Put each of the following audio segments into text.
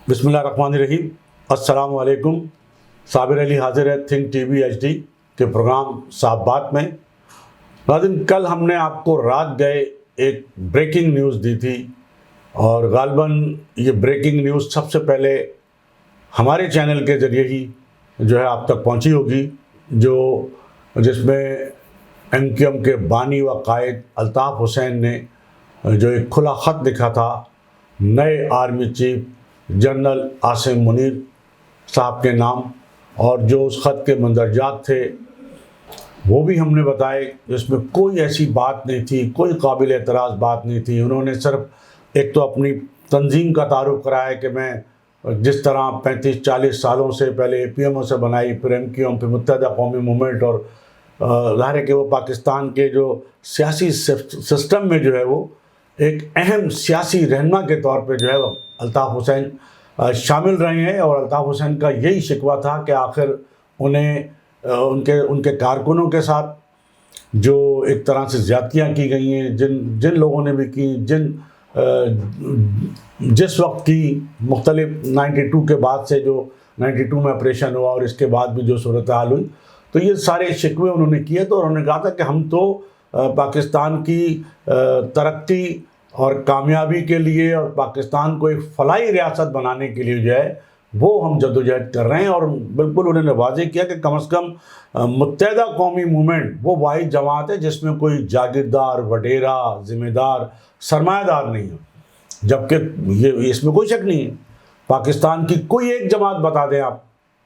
بسم اللہ الرحمن الرحیم. السلام علیکم. صابر علی حاضر ہے تھنک ٹی وی ایچ ڈی کے پروگرام صاحب بات میں. ناظرین، کل ہم نے آپ کو رات گئے ایک بریکنگ نیوز دی تھی، اور غالباً یہ بریکنگ نیوز سب سے پہلے ہمارے چینل کے ذریعے ہی جو ہے آپ تک پہنچی ہوگی، جس میں ایم کیو ایم کے بانی و قائد الطاف حسین نے جو ایک کھلا خط لکھا تھا نئے army chief general Asim Munir صاحب کے نام، اور جو اس خط کے مندرجات تھے وہ بھی ہم نے بتائے. جس میں کوئی ایسی بات نہیں تھی، کوئی قابل اعتراض بات نہیں تھی. انہوں نے صرف ایک تو اپنی تنظیم کا تعارف کرایا کہ میں جس طرح 35-40 سالوں سے پہلے اے پی ایم او سے بنائی، پھر ایم کیو ایم، پھر متحدہ قومی موومنٹ، اور ظاہر ہے کہ وہ پاکستان کے جو سیاسی سسٹم میں جو ہے وہ ایک اہم سیاسی رہنما کے طور پہ جو ہے وہ الطاف حسین شامل رہے ہیں. اور الطاف حسین کا یہی شکوہ تھا کہ آخر انہیں ان کے کارکنوں کے ساتھ جو ایک طرح سے زیادتیاں کی گئی ہیں، جن لوگوں نے بھی کی، جس وقت کی مختلف 92 کے بعد سے جو 92 میں آپریشن ہوا اور اس کے بعد بھی جو صورتحال ہوئی، تو یہ سارے شکوے انہوں نے کیے. تو انہوں نے کہا تھا کہ ہم تو پاکستان کی ترقی اور کامیابی کے لیے اور پاکستان کو ایک فلاحی ریاست بنانے کے لیے جو ہے وہ ہم جدوجہد کر رہے ہیں. اور بالکل انہوں نے واضح کیا کہ کم از کم متحدہ قومی موومنٹ وہ واحد جماعت ہے جس میں کوئی جاگیردار، وڈیرا، ذمہ دار، سرمایہ دار نہیں ہے. جبکہ اس میں کوئی شک نہیں ہے، پاکستان کی کوئی ایک جماعت بتا دیں آپ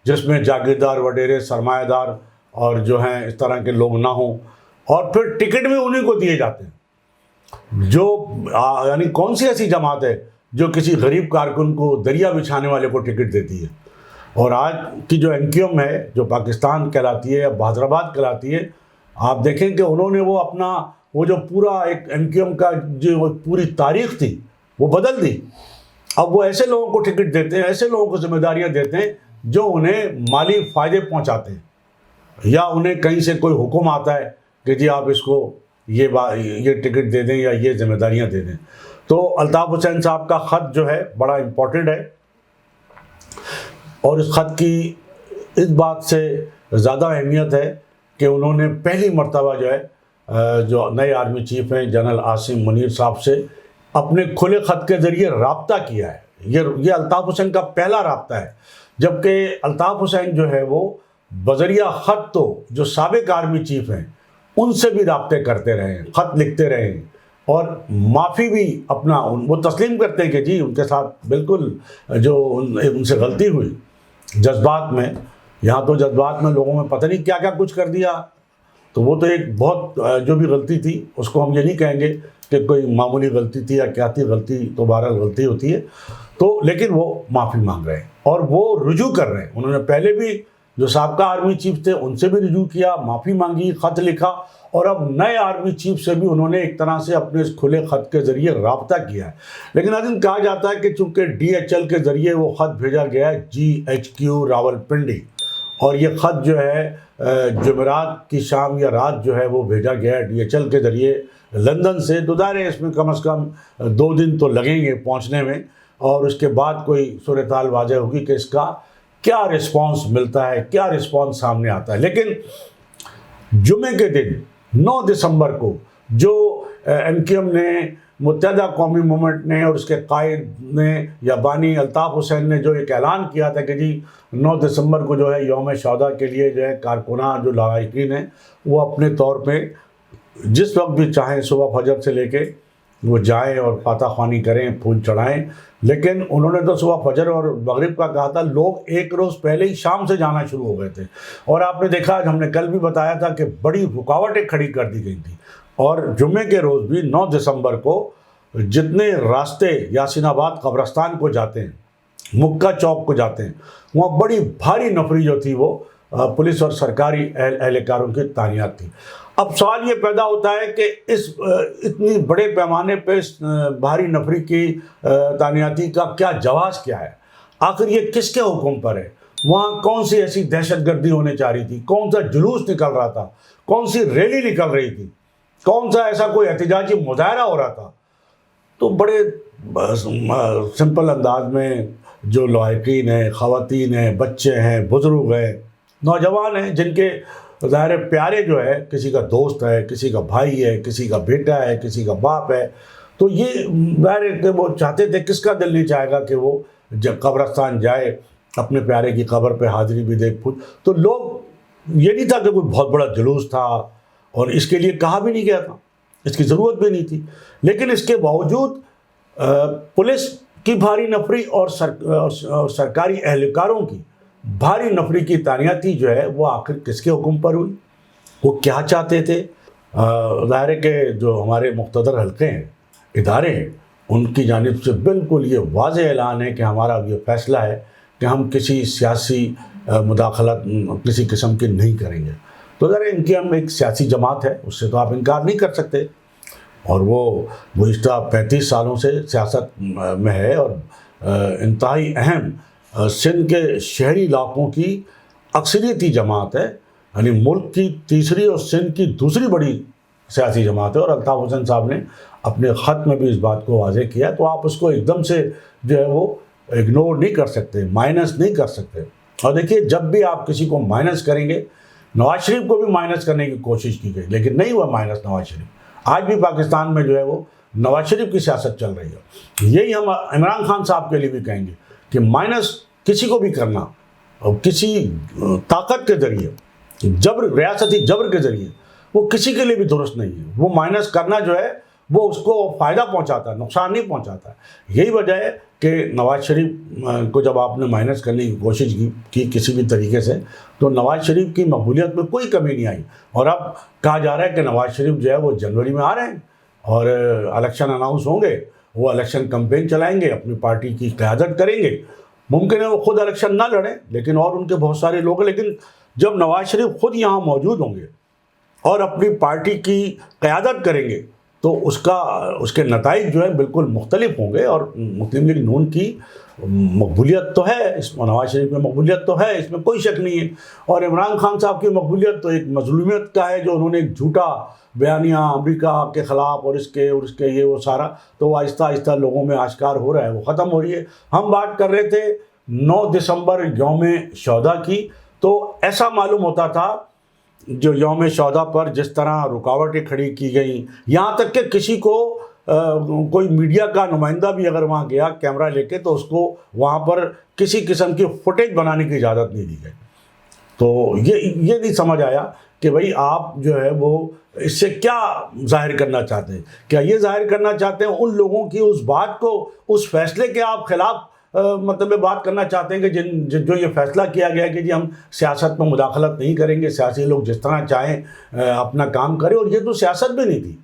جس میں جاگیردار، وڈیرے، سرمایہ دار اور جو ہیں اس طرح کے لوگ نہ ہوں، اور پھر ٹکٹ بھی انہیں کو دیے جاتے ہیں. یعنی کون سی ایسی جماعت ہے جو کسی غریب کارکن کو دریا بچھانے والے کو ٹکٹ دیتی ہے؟ اور آج کی جو ایم کیو ایم ہے، جو پاکستان کہلاتی ہے یا بہادرآباد کہلاتی ہے، آپ دیکھیں کہ انہوں نے وہ جو پورا ایک ایم کیو ایم کا جو پوری تاریخ تھی وہ بدل دی. اب وہ ایسے لوگوں کو ٹکٹ دیتے ہیں، ایسے لوگوں کو ذمہ داریاں دیتے ہیں جو انہیں مالی فائدے پہنچاتے ہیں، یا انہیں کہیں سے کوئی حکم آتا ہے کہ جی آپ اس کو یہ ٹکٹ دے دیں یا یہ ذمہ داریاں دے دیں. تو الطاف حسین صاحب کا خط جو ہے بڑا امپورٹنٹ ہے، اور اس خط کی اس بات سے زیادہ اہمیت ہے کہ انہوں نے پہلی مرتبہ جو ہے جو نئے آرمی چیف ہیں جنرل عاصم منیر صاحب سے اپنے کھلے خط کے ذریعے رابطہ کیا ہے. یہ الطاف حسین کا پہلا رابطہ ہے، جبکہ الطاف حسین جو ہے وہ بذریعہ خط تو جو سابق آرمی چیف ہیں ان سے بھی رابطے کرتے رہے ہیں، خط لکھتے رہے ہیں، اور معافی بھی وہ تسلیم کرتے ہیں کہ جی ان کے ساتھ بالکل جو ان سے غلطی ہوئی جذبات میں. یہاں تو جذبات میں لوگوں میں پتہ نہیں کیا کیا کچھ کر دیا. تو وہ تو ایک بہت جو بھی غلطی تھی اس کو ہم یہ نہیں کہیں گے کہ کوئی معمولی غلطی تھی یا کیا تھی. غلطی تو بہرحال غلطی ہوتی ہے. تو لیکن وہ معافی مانگ رہے ہیں اور وہ رجوع کر رہے ہیں. انہوں نے پہلے بھی جو سابقہ آرمی چیف تھے ان سے بھی رجوع کیا، معافی مانگی، خط لکھا، اور اب نئے آرمی چیف سے بھی انہوں نے ایک طرح سے اپنے اس کھلے خط کے ذریعے رابطہ کیا ہے. لیکن ناظرین، کہا جاتا ہے کہ چونکہ ڈی ایچ ایل کے ذریعے وہ خط بھیجا گیا ہے GHQ راولپنڈی، اور یہ خط جو ہے جمعرات کی شام یا رات جو ہے وہ بھیجا گیا ہے ڈی ایچ ایل کے ذریعے لندن سے. تو ظاہر ہے اس میں کم از کم 2 دن تو لگیں گے پہنچنے میں، اور اس کے بعد کوئی صورتحال واضح ہوگی کہ اس کا کیا رسپانس ملتا ہے، کیا رسپانس سامنے آتا ہے. لیکن جمعے کے دن 9 دسمبر کو جو ایم کیو ایم نے، متحدہ قومی موومنٹ نے اور اس کے قائد نے یا بانی الطاف حسین نے جو ایک اعلان کیا تھا کہ جی 9 دسمبر کو جو ہے یوم شہداء کے لیے جو ہے کارکنان جو لواحقین ہیں وہ اپنے طور پہ جس وقت بھی چاہیں صبح فجر سے لے کے وہ جائیں اور فاتح خوانی کریں، پھول چڑھائیں. لیکن انہوں نے تو صبح فجر اور مغرب کا کہا تھا، لوگ ایک روز پہلے ہی شام سے جانا شروع ہو گئے تھے. اور آپ نے دیکھا، ہم نے کل بھی بتایا تھا کہ بڑی رکاوٹیں کھڑی کر دی گئی تھیں. اور جمعے کے روز بھی 9 دسمبر کو جتنے راستے یاسین آباد قبرستان کو جاتے ہیں، مکہ چوک کو جاتے ہیں، وہاں بڑی بھاری نفری جو تھی وہ پولیس اور سرکاری اہلکاروں کی تعینات تھی. اب سوال یہ پیدا ہوتا ہے کہ اتنی بڑے پیمانے پہ بھاری نفری کی تعیناتی کا کیا جواز کیا ہے؟ آخر یہ کس کے حکم پر ہے؟ وہاں کون سی ایسی دہشت گردی ہونے چاہ رہی تھی؟ کون سا جلوس نکل رہا تھا؟ کون سی ریلی نکل رہی تھی؟ کون سا ایسا کوئی احتجاجی مظاہرہ ہو رہا تھا؟ تو بڑے سمپل انداز میں جو لاحقین ہیں، خواتین ہیں، بچے ہیں، بزرگ ہیں، نوجوان ہیں، جن کے ظاہر پیارے جو ہے کسی کا دوست ہے، کسی کا بھائی ہے، کسی کا بیٹا ہے، کسی کا باپ ہے، تو یہ ظاہر ہے کہ وہ چاہتے تھے، کس کا دل نہیں چاہے گا کہ وہ جب قبرستان جائے، اپنے پیارے کی قبر پہ حاضری بھی دے پھول. تو لوگ، یہ نہیں تھا کہ کوئی بہت بڑا جلوس تھا، اور اس کے لیے کہا بھی نہیں گیا تھا، اس کی ضرورت بھی نہیں تھی، لیکن اس کے باوجود پولیس کی بھاری نفری اور سرکاری اہلکاروں کی بھاری نفری کی تعیناتی جو ہے وہ آخر کس کے حکم پر ہوئی؟ وہ کیا چاہتے تھے؟ ظاہر ہے کہ جو ہمارے مقتدر حلقے ہیں، ادارے ہیں، ان کی جانب سے بالکل یہ واضح اعلان ہے کہ ہمارا یہ فیصلہ ہے کہ ہم کسی سیاسی مداخلت کسی قسم کی نہیں کریں گے. تو ذرا ان کی ہم ایک سیاسی جماعت ہے، اس سے تو آپ انکار نہیں کر سکتے، اور وہ گزشتہ 35 سالوں سے سیاست میں ہے، اور انتہائی اہم سندھ کے شہری علاقوں کی اکثریتی جماعت ہے، یعنی ملک کی تیسری اور سندھ کی دوسری بڑی سیاسی جماعت ہے. اور الطاف حسین صاحب نے اپنے خط میں بھی اس بات کو واضح کیا، تو آپ اس کو ایک دم سے جو ہے وہ اگنور نہیں کر سکتے، مائنس نہیں کر سکتے. اور دیکھیے، جب بھی آپ کسی کو مائنس کریں گے، نواز شریف کو بھی مائنس کرنے کی کوشش کی گئی لیکن نہیں ہوا مائنس نواز شریف. آج بھی پاکستان میں جو ہے وہ نواز شریف کی سیاست چل رہی ہے. یہی ہم عمران خان صاحب کے لیے بھی کہیں گے کہ مائنس کسی کو بھی کرنا، اور کسی طاقت کے ذریعے، ریاستی جبر کے ذریعے، وہ کسی کے لیے بھی درست نہیں ہے. وہ مائنس کرنا جو ہے وہ اس کو فائدہ پہنچاتا ہے، نقصان نہیں پہنچاتا ہے. یہی وجہ ہے کہ نواز شریف کو جب آپ نے مائنس کرنے کی کوشش کی کسی بھی طریقے سے، تو نواز شریف کی مقبولیت میں کوئی کمی نہیں آئی. اور اب کہا جا رہا ہے کہ نواز شریف جو ہے وہ جنوری میں آ رہے ہیں اور الیکشن اناؤنس ہوں گے، وہ الیکشن کمپین چلائیں گے، اپنی پارٹی کی قیادت کریں گے. ممکن ہے وہ خود الیکشن نہ لڑیں، لیکن اور ان کے بہت سارے لوگ ہیں. لیکن جب نواز شریف خود یہاں موجود ہوں گے اور اپنی پارٹی کی قیادت کریں گے، تو اس کے نتائج جو ہیں بالکل مختلف ہوں گے. اور مسلم لیگ نون کی مقبولیت تو ہے، نواز شریف میں مقبولیت تو ہے، اس میں کوئی شک نہیں ہے. اور عمران خان صاحب کی مقبولیت تو ایک مظلومیت کا ہے، جو انہوں نے ایک جھوٹا بیانیہ امریکہ کے خلاف اور اس کے یہ وہ سارا، تو وہ آہستہ آہستہ لوگوں میں آشکار ہو رہا ہے، وہ ختم ہو رہی ہے. ہم بات کر رہے تھے 9 دسمبر یوم شہداء کی، تو ایسا معلوم ہوتا تھا جو یوم شہداء پر جس طرح رکاوٹیں کھڑی کی گئیں، یہاں تک کہ کسی کو کوئی میڈیا کا نمائندہ بھی اگر وہاں گیا کیمرہ لے کے، تو اس کو وہاں پر کسی قسم کی فوٹیج بنانے کی اجازت نہیں دی گئی. تو یہ نہیں سمجھ آیا کہ بھئی آپ جو ہے وہ اس سے کیا ظاہر کرنا چاہتے ہیں. کیا یہ ظاہر کرنا چاہتے ہیں ان لوگوں کی اس بات کو، اس فیصلے کے آپ خلاف مطلب بات کرنا چاہتے ہیں کہ جو یہ فیصلہ کیا گیا کہ جی ہم سیاست میں مداخلت نہیں کریں گے، سیاسی لوگ جس طرح چاہیں اپنا کام کریں. اور یہ تو سیاست بھی نہیں تھی،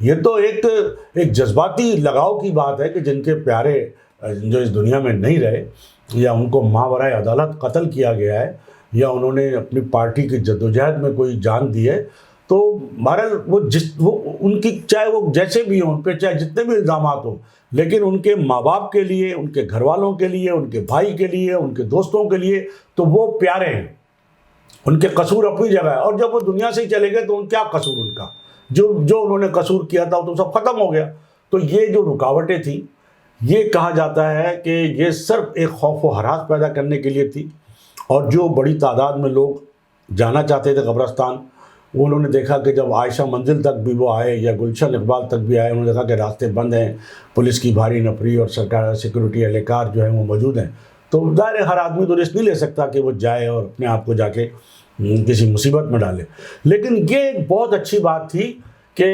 یہ تو ایک جذباتی لگاؤ کی بات ہے کہ جن کے پیارے جو اس دنیا میں نہیں رہے، یا ان کو ماورائے عدالت قتل کیا گیا ہے، یا انہوں نے اپنی پارٹی کی جدوجہد میں کوئی جان دی ہے، تو بہرحال وہ ان کی چاہے وہ جیسے بھی ہوں، ان پہ چاہے جتنے بھی الزامات ہوں، لیکن ان کے ماں باپ کے لیے، ان کے گھر والوں کے لیے، ان کے بھائی کے لیے، ان کے دوستوں کے لیے تو وہ پیارے ہیں. ان کے قصور اپنی جگہ ہے، اور جب وہ دنیا سے ہی چلے گئے تو کیا قصور ان کا؟ جو انہوں نے قصور کیا تھا وہ تو سب ختم ہو گیا. تو یہ جو رکاوٹیں تھیں، یہ کہا جاتا ہے کہ یہ صرف ایک خوف و ہراس پیدا کرنے کے لیے تھی. اور جو بڑی تعداد میں لوگ جانا چاہتے تھے قبرستان، وہ انہوں نے دیکھا کہ جب عائشہ منزل تک بھی وہ آئے، یا گلشن اقبال تک بھی آئے، انہوں نے دیکھا کہ راستے بند ہیں، پولیس کی بھاری نفری اور سرکار سیکورٹی اہلکار جو ہیں وہ موجود ہیں. تو ظاہر ہر آدمی تو رسک نہیں لے سکتا کہ وہ جائے اور اپنے آپ کو جا کے کسی مصیبت میں ڈالے. لیکن یہ ایک بہت اچھی بات تھی کہ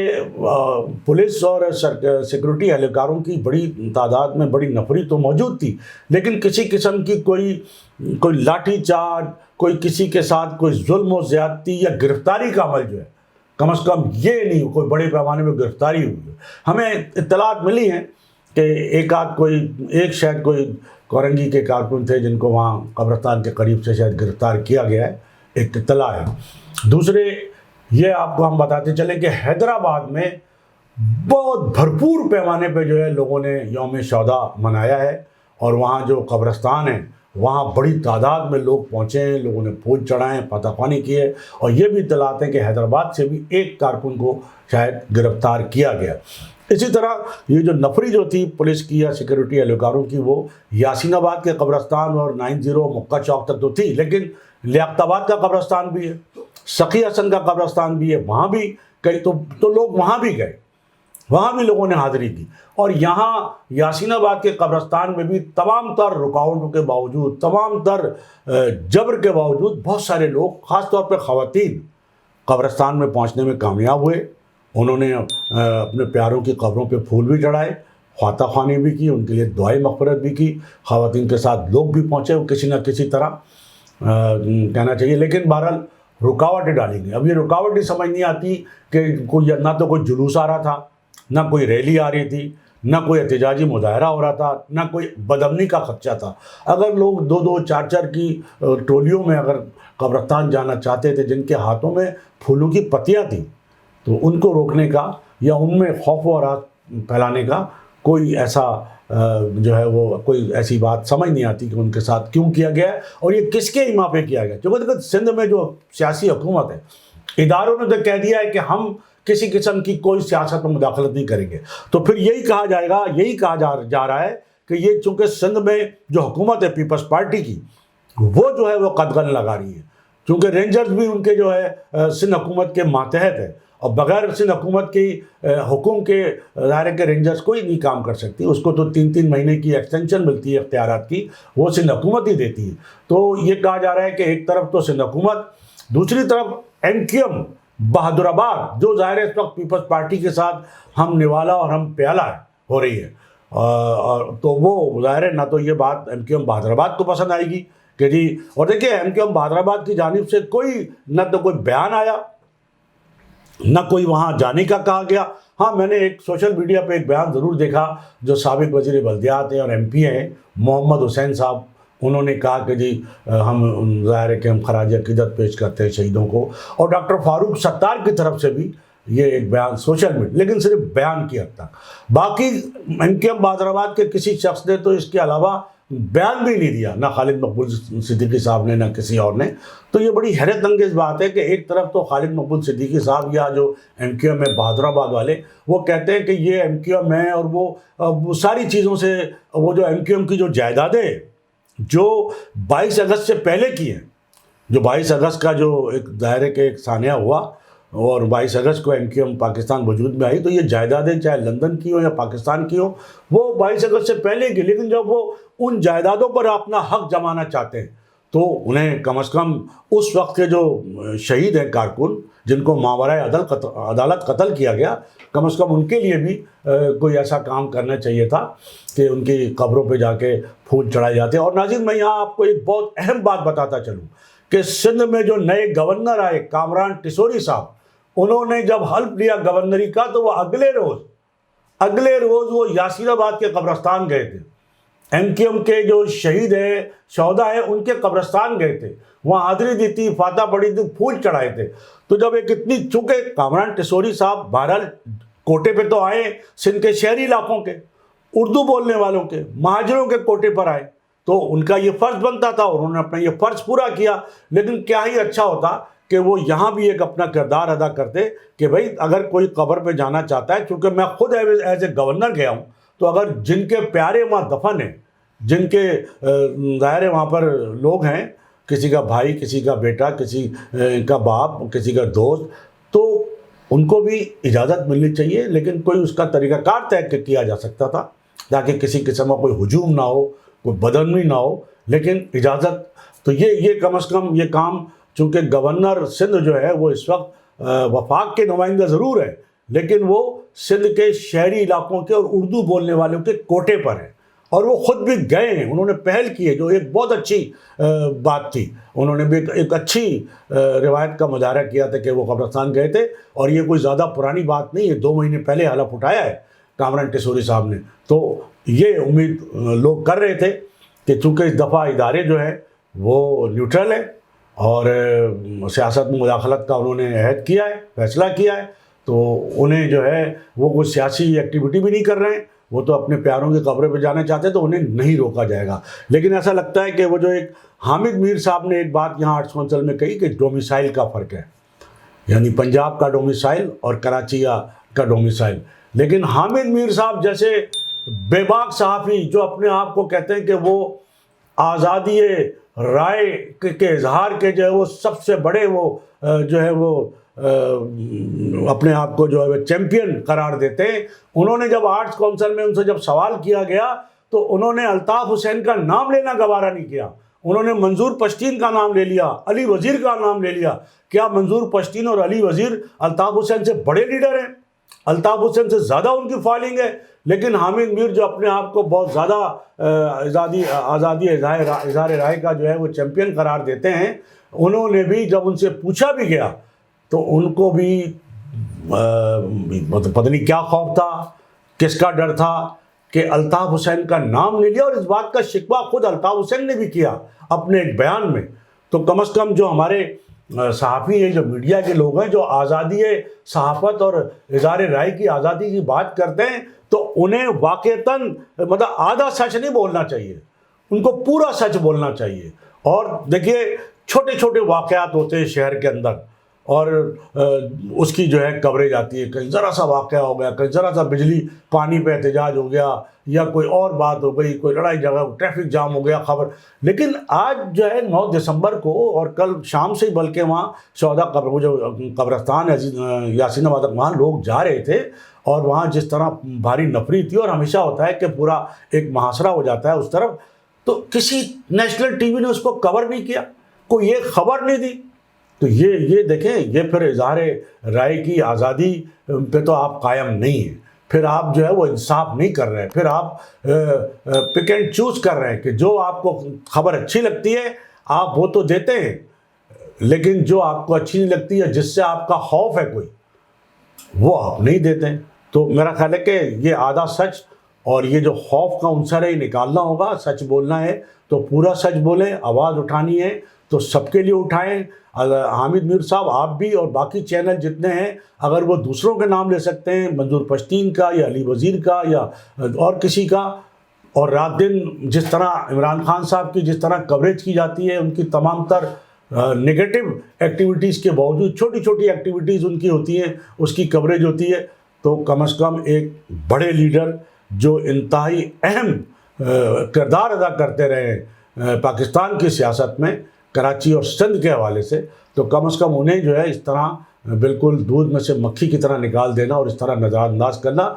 پولیس اور سیکورٹی اہلکاروں کی بڑی تعداد میں بڑی نفری تو موجود تھی، لیکن کسی قسم کی کوئی لاٹھی چارج، کوئی کسی کے ساتھ کوئی ظلم و زیادتی یا گرفتاری کا عمل جو ہے، کم از کم یہ نہیں کوئی بڑے پیمانے میں گرفتاری ہوئی ہے. ہمیں اطلاعات ملی ہیں کہ ایک شاید کوئی کورنگی کے کارکن تھے جن کو وہاں قبرستان کے قریب سے شاید گرفتار کیا گیا ہے، ایک اطلاع ہے. دوسرے یہ آپ کو ہم بتاتے چلیں کہ حیدرآباد میں بہت بھرپور پیمانے پہ جو ہے لوگوں نے یوم شہداء منایا ہے، اور وہاں جو قبرستان ہیں وہاں بڑی تعداد میں لوگ پہنچے ہیں، لوگوں نے پھول چڑھائے، فتح خوانی کی ہے، اور یہ بھی اطلاعات ہیں کہ حیدرآباد سے بھی ایک کارکن کو شاید گرفتار کیا گیا۔ اسی طرح یہ جو نفری جو تھی پولیس کی یا سیکورٹی اہلکاروں کی، وہ یاسین آباد کے قبرستان اور 90 مکہ چوک تک تو تھی، لیکن لیاقت آباد کا قبرستان بھی ہے، سخی حسن کا قبرستان بھی ہے، وہاں بھی کئی تو لوگ وہاں بھی گئے، وہاں بھی لوگوں نے حاضری کی۔ اور یہاں یاسین آباد کے قبرستان میں بھی تمام تر رکاوٹوں کے باوجود، تمام تر جبر کے باوجود، بہت سارے لوگ، خاص طور پہ خواتین، قبرستان میں پہنچنے میں کامیاب ہوئے۔ انہوں نے اپنے پیاروں کی قبروں پہ پھول بھی چڑھائے، فاتح خوانی بھی کی، ان کے لیے دعائے مغفرت بھی کی، خواتین کے ساتھ لوگ بھی پہنچے کسی نہ کسی طرح کہنا چاہیے، لیکن بہرحال رکاوٹیں ڈالی گئی۔ اب یہ رکاوٹ ہی سمجھ نہیں آتی کہ کوئی نہ تو کوئی جلوس آ رہا تھا، نہ کوئی ریلی آ رہی تھی، نہ کوئی احتجاجی مظاہرہ ہو رہا تھا، نہ کوئی بدامنی کا خدشہ تھا۔ اگر لوگ 2-2 4-4 کی ٹولیوں میں اگر قبرستان جانا چاہتے تھے، جن کے ہاتھوں میں پھولوں کی پتیاں تھیں، تو ان کو روکنے کا یا ان میں خوف و ہراس پھیلانے کا کوئی ایسا جو ہے وہ کوئی ایسی بات سمجھ نہیں آتی کہ ان کے ساتھ کیوں کیا گیا ہے اور یہ کس کے ایما پہ کیا گیا۔ کیونکہ سندھ میں جو سیاسی حکومت ہے، اداروں نے تو کہہ دیا ہے کہ ہم کسی قسم کی کوئی سیاست میں مداخلت نہیں کریں گے، تو پھر یہی کہا جائے گا، یہی کہا جا رہا ہے کہ یہ چونکہ سندھ میں جو حکومت ہے پیپلز پارٹی کی، وہ جو ہے وہ قدغن لگا رہی ہے، چونکہ رینجرز بھی ان کے جو ہے سندھ حکومت کے ماتحت ہے، اور بغیر سندھ حکومت کی حکم کے ظاہر ہے کہ رینجرز کوئی نہیں کام کر سکتی، اس کو تو 3 مہینے کی ایکسٹینشن ملتی ہے اختیارات کی، وہ سندھ حکومت ہی دیتی ہے۔ تو یہ کہا جا رہا ہے کہ ایک طرف تو سندھ حکومت، دوسری طرف MQM بہادر آباد، جو ظاہر ہے اس وقت پیپلز پارٹی کے ساتھ ہم نوالا اور ہم پیالہ ہو رہی ہے، اور تو وہ ظاہر ہے نہ تو یہ بات MQM بہادر آباد کو پسند آئے گی کہ جی، اور دیکھیے MQM بہادر آباد کی جانب سے کوئی نہ تو کوئی بیان آیا، نہ کوئی وہاں جانے کا کہا گیا۔ ہاں، میں نے ایک سوشل میڈیا پہ ایک بیان ضرور دیکھا، جو سابق وزیر بلدیات ہیں اور MP ہیں، محمد حسین صاحب، انہوں نے کہا کہ جی ہم ظاہر ہے کہ ہم خراج عقیدت پیش کرتے ہیں شہیدوں کو، اور ڈاکٹر فاروق ستار کی طرف سے بھی یہ ایک بیان سوشل میڈیا، لیکن صرف بیان کی حد تک۔ باقی MQM بہادر آباد کے کسی شخص نے تو اس کے علاوہ بیان بھی نہیں دیا، نہ خالد مقبول صدیقی صاحب نے، نہ کسی اور نے۔ تو یہ بڑی حیرت انگیز بات ہے کہ ایک طرف تو خالد مقبول صدیقی صاحب یا جو MQM ہے بہادر آباد والے، وہ کہتے ہیں کہ یہ MQM ہے، اور وہ ساری چیزوں سے، وہ جو MQM کی جو جائیدادیں جو 22 اگست سے پہلے کی ہیں، جو 22 اگست کا جو ایک دائرے کے ایک سانحہ ہوا اور 22 اگست کو MQM پاکستان وجود میں آئی، تو یہ جائیدادیں چاہے لندن کی ہوں یا پاکستان کی ہوں، وہ 22 اگست سے پہلے کی، لیکن جب وہ ان جائیدادوں پر اپنا حق جمانا چاہتے ہیں تو انہیں کم از کم اس وقت کے جو شہید ہیں کارکن، جن کو ماورائے عدالت قتل کیا گیا، کم از کم ان کے لیے بھی کوئی ایسا کام کرنا چاہیے تھا کہ ان کی قبروں پہ جا کے پھول چڑھائے جاتے ہیں۔ اور ناظرین، میں یہاں آپ کو ایک بہت اہم بات بتاتا چلوں کہ سندھ میں جو نئے گورنر آئے، کامران ٹیسوری صاحب، انہوں نے جب حلف لیا گورنری کا، تو وہ اگلے روز وہ یاسین آباد کے قبرستان گئے تھے، MQM کے جو شہید ہیں، شہدا ہیں، ان کے قبرستان گئے تھے، وہاں حاضری دی تھی، فاتح پڑھی تھی، پھول چڑھائے تھے۔ تو جب ایک اتنی، چونکہ کامران ٹیسوری صاحب بہرحال کوٹے پہ تو آئے، سندھ کے شہری علاقوں کے، اردو بولنے والوں کے، مہاجروں کے کوٹے پر آئے، تو ان کا یہ فرض بنتا تھا، اور انہوں نے اپنا یہ فرض پورا کیا۔ لیکن کیا ہی اچھا ہوتا کہ وہ یہاں بھی ایک اپنا کردار ادا کرتے کہ بھائی اگر کوئی قبر پہ جانا چاہتا ہے، چونکہ میں خود ایز اے گورنر گیا ہوں، تو اگر جن کے پیارے وہاں دفن ہیں، جن کے ظاہر وہاں پر لوگ ہیں، کسی کا بھائی، کسی کا بیٹا، کسی کا باپ، کسی کا دوست، تو ان کو بھی اجازت ملنی چاہیے، لیکن کوئی اس کا طریقہ کار طے کیا جا سکتا تھا تاکہ کسی قسم کا کوئی ہجوم نہ ہو، کوئی بدعنوانی نہ ہو، لیکن اجازت تو یہ کم از کم یہ کام، چونکہ گورنر سندھ جو ہے وہ اس وقت وفاق کے نمائندہ ضرور ہے، لیکن وہ سندھ کے شہری علاقوں کے اور اردو بولنے والوں کے کوٹے پر ہے، اور وہ خود بھی گئے ہیں، انہوں نے پہل کی ہے، جو ایک بہت اچھی بات تھی۔ انہوں نے بھی ایک اچھی روایت کا مظاہرہ کیا تھا کہ وہ قبرستان گئے تھے، اور یہ کوئی زیادہ پرانی بات نہیں ہے، 2 مہینے پہلے حلف اٹھایا ہے کامران ٹیسوری صاحب نے۔ تو یہ امید لوگ کر رہے تھے کہ چونکہ اس دفعہ ادارے جو ہیں وہ نیوٹرل ہیں اور سیاست میں مداخلت کا انہوں نے عہد کیا ہے، فیصلہ کیا ہے، تو انہیں جو ہے وہ کوئی سیاسی ایکٹیویٹی بھی نہیں کر رہے ہیں، وہ تو اپنے پیاروں کی قبروں پہ جانا چاہتے ہیں تو انہیں نہیں روکا جائے گا. لیکن ایسا لگتا ہے کہ وہ جو ایک حامد میر صاحب نے ایک بات یہاں آرٹس کونسل میں کہی کہ ڈومیسائل کا فرق ہے, یعنی پنجاب کا ڈومیسائل اور کراچی کا ڈومیسائل. لیکن حامد میر صاحب جیسے بے باک صحافی جو اپنے آپ کو کہتے ہیں کہ وہ آزادی رائے کے اظہار کے جو ہے وہ سب سے بڑے وہ جو ہے وہ اپنے آپ کو جو ہے چیمپئن قرار دیتے ہیں, انہوں نے جب آرٹس کونسل میں ان سے جب سوال کیا گیا تو انہوں نے الطاف حسین کا نام لینا گوارا نہیں کیا. انہوں نے منظور پشتین کا نام لے لیا, علی وزیر کا نام لے لیا. کیا منظور پشتین اور علی وزیر الطاف حسین سے بڑے لیڈر ہیں؟ الطاف حسین سے زیادہ ان کی فائلنگ ہے. لیکن حامد میر جو اپنے آپ کو بہت زیادہ آزادی اظہار رائے کا جو ہے وہ چیمپئن قرار دیتے ہیں, انہوں نے بھی جب ان سے پوچھا بھی گیا تو ان کو بھی پتہ نہیں کیا خوف تھا, کس کا ڈر تھا کہ الطاف حسین کا نام لے لیا. اور اس بات کا شکوہ خود الطاف حسین نے بھی کیا اپنے ایک بیان میں. تو کم از کم جو ہمارے صحافی ہیں, جو میڈیا کے لوگ ہیں, جو آزادی صحافت اور اظہار رائے کی آزادی کی بات کرتے ہیں, تو انہیں واقعتاً مطلب آدھا سچ نہیں بولنا چاہیے, ان کو پورا سچ بولنا چاہیے. اور دیکھیے چھوٹے چھوٹے واقعات ہوتے ہیں شہر کے اندر اور اس کی جو ہے کوریج آتی ہے. کہیں ذرا سا واقعہ ہو گیا, کہیں ذرا سا بجلی پانی پہ احتجاج ہو گیا, یا کوئی اور بات ہو گئی, کوئی لڑائی جھگڑا, ٹریفک جام ہو گیا, خبر. لیکن آج جو ہے 9 دسمبر کو اور کل شام سے ہی بلکہ وہاں شہداء قبر جو قبرستان یاسین آباد وہاں لوگ جا رہے تھے, اور وہاں جس طرح بھاری نفری تھی, اور ہمیشہ ہوتا ہے کہ پورا ایک محاصرہ ہو جاتا ہے اس طرف, تو کسی نیشنل ٹی وی نے اس کو کور نہیں کیا, کوئی یہ خبر نہیں دی. تو یہ دیکھیں, یہ پھر اظہار رائے کی آزادی پہ تو آپ قائم نہیں ہیں, پھر آپ جو ہے وہ انصاف نہیں کر رہے ہیں, پھر آپ پک اینڈ چوز کر رہے ہیں کہ جو آپ کو خبر اچھی لگتی ہے آپ وہ تو دیتے ہیں, لیکن جو آپ کو اچھی نہیں لگتی ہے, جس سے آپ کا خوف ہے کوئی, وہ آپ نہیں دیتے ہیں. تو میرا خیال ہے کہ یہ آدھا سچ اور یہ جو خوف کا عنصر ہے یہ نکالنا ہوگا. سچ بولنا ہے تو پورا سچ بولیں, آواز اٹھانی ہے تو سب کے لیے اٹھائیں. حامد میر صاحب, آپ بھی اور باقی چینل جتنے ہیں, اگر وہ دوسروں کے نام لے سکتے ہیں, منظور پشتین کا یا علی وزیر کا یا اور کسی کا, اور رات دن جس طرح عمران خان صاحب کی جس طرح کوریج کی جاتی ہے, ان کی تمام تر نگیٹو ایکٹیویٹیز کے باوجود چھوٹی چھوٹی ایکٹیویٹیز ان کی ہوتی ہیں, اس کی کوریج ہوتی ہے, تو کم از کم ایک بڑے لیڈر جو انتہائی اہم کردار ادا کرتے رہے پاکستان کی سیاست میں کراچی اور سندھ کے حوالے سے, تو کم از کم انہیں جو ہے اس طرح بالکل دودھ میں سے مکھی کی طرح نکال دینا اور اس طرح نظر انداز کرنا,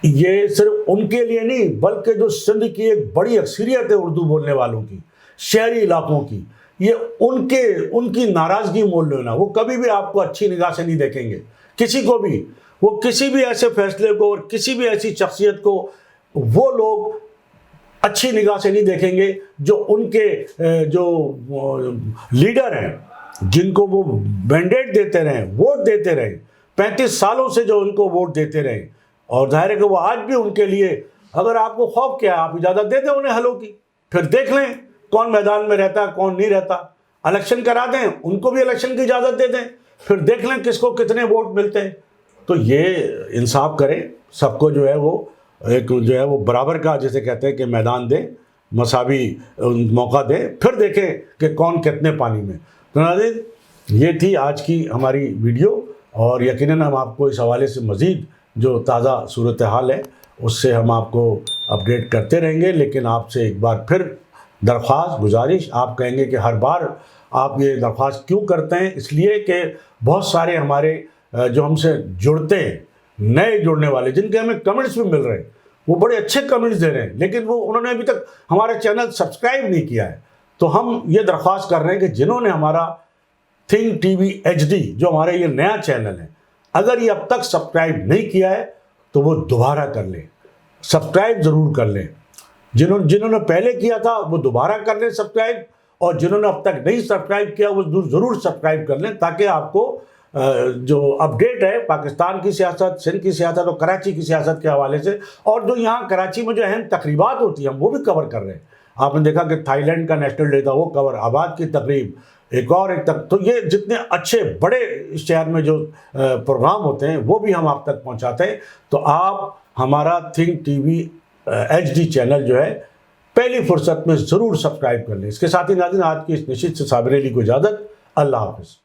یہ صرف ان کے لیے نہیں بلکہ جو سندھ کی ایک بڑی اکثریت ہے اردو بولنے والوں کی, شہری علاقوں کی, یہ ان کی ناراضگی مول لینا. وہ کبھی بھی آپ کو اچھی نگاہ سے نہیں دیکھیں گے, کسی کو بھی. وہ کسی بھی ایسے فیصلے کو اور کسی بھی ایسی شخصیت کو وہ لوگ اچھی نگاہ سے نہیں دیکھیں گے جو ان کے جو لیڈر ہیں, جن کو وہ مینڈیٹ دیتے رہے, ووٹ دیتے رہے, 35 سالوں سے جو ان کو ووٹ دیتے رہے, اور ظاہر ہے کہ وہ آج بھی ان کے لیے, اگر آپ کو خوف کیا ہے آپ اجازت دے دیں انہیں حلوں کی, پھر دیکھ لیں کون میدان میں رہتا ہے کون نہیں رہتا. الیکشن کرا دیں, ان کو بھی الیکشن کی اجازت دے دیں, پھر دیکھ لیں کس کو کتنے ووٹ ملتے ہیں. تو یہ انصاف کریں, سب کو جو ہے وہ ایک جو ہے وہ برابر کا جسے کہتے ہیں کہ میدان دیں, مساوی موقع دیں, پھر دیکھیں کہ کون کتنے پانی میں. تو ناظرین, یہ تھی آج کی ہماری ویڈیو, اور یقیناً ہم آپ کو اس حوالے سے مزید جو تازہ صورتحال ہے اس سے ہم آپ کو اپڈیٹ کرتے رہیں گے. لیکن آپ سے ایک بار پھر درخواست, گزارش, آپ کہیں گے کہ ہر بار آپ یہ درخواست کیوں کرتے ہیں, اس لیے کہ بہت سارے ہمارے جو ہم سے جڑتے ہیں, نئے جڑنے والے, جن کے ہمیں کمنٹس بھی مل رہے ہیں, وہ بڑے اچھے کمنٹس دے رہے ہیں, لیکن انہوں نے ابھی تک ہمارا چینل سبسکرائب نہیں کیا ہے. تو ہم یہ درخواست کر رہے ہیں کہ جنہوں نے ہمارا تھنک ٹی وی HD جو ہمارے یہ نیا چینل ہے, اگر یہ اب تک سبسکرائب نہیں کیا ہے تو وہ دوبارہ کر لیں, سبسکرائب ضرور کر لیں. جنہوں نے پہلے کیا تھا وہ دوبارہ کر لیں سبسکرائب, اور جنہوں نے اب تک نہیں سبسکرائب کیا وہ ضرور سبسکرائب کر لیں, تاکہ آپ کو جو اپڈیٹ ہے پاکستان کی سیاست, سندھ کی سیاست اور کراچی کی سیاست کے حوالے سے, اور جو یہاں کراچی میں جو اہم تقریبات ہوتی ہیں ہم وہ بھی کور کر رہے ہیں. آپ نے دیکھا کہ تھائی لینڈ کا نیشنل ڈے تھا, وہ کور, آباد کی تقریب, ایک اور ایک تک, تو یہ جتنے اچھے بڑے شہر میں جو پروگرام ہوتے ہیں وہ بھی ہم آپ تک پہنچاتے ہیں. تو آپ ہمارا تھنک ٹی وی HD چینل جو ہے پہلی فرصت میں ضرور سبسکرائب کر لیں۔ اس کے ساتھ ہی ناظرین آج کی اس نشست سے صابر علی کو اجازت، اللہ حافظ۔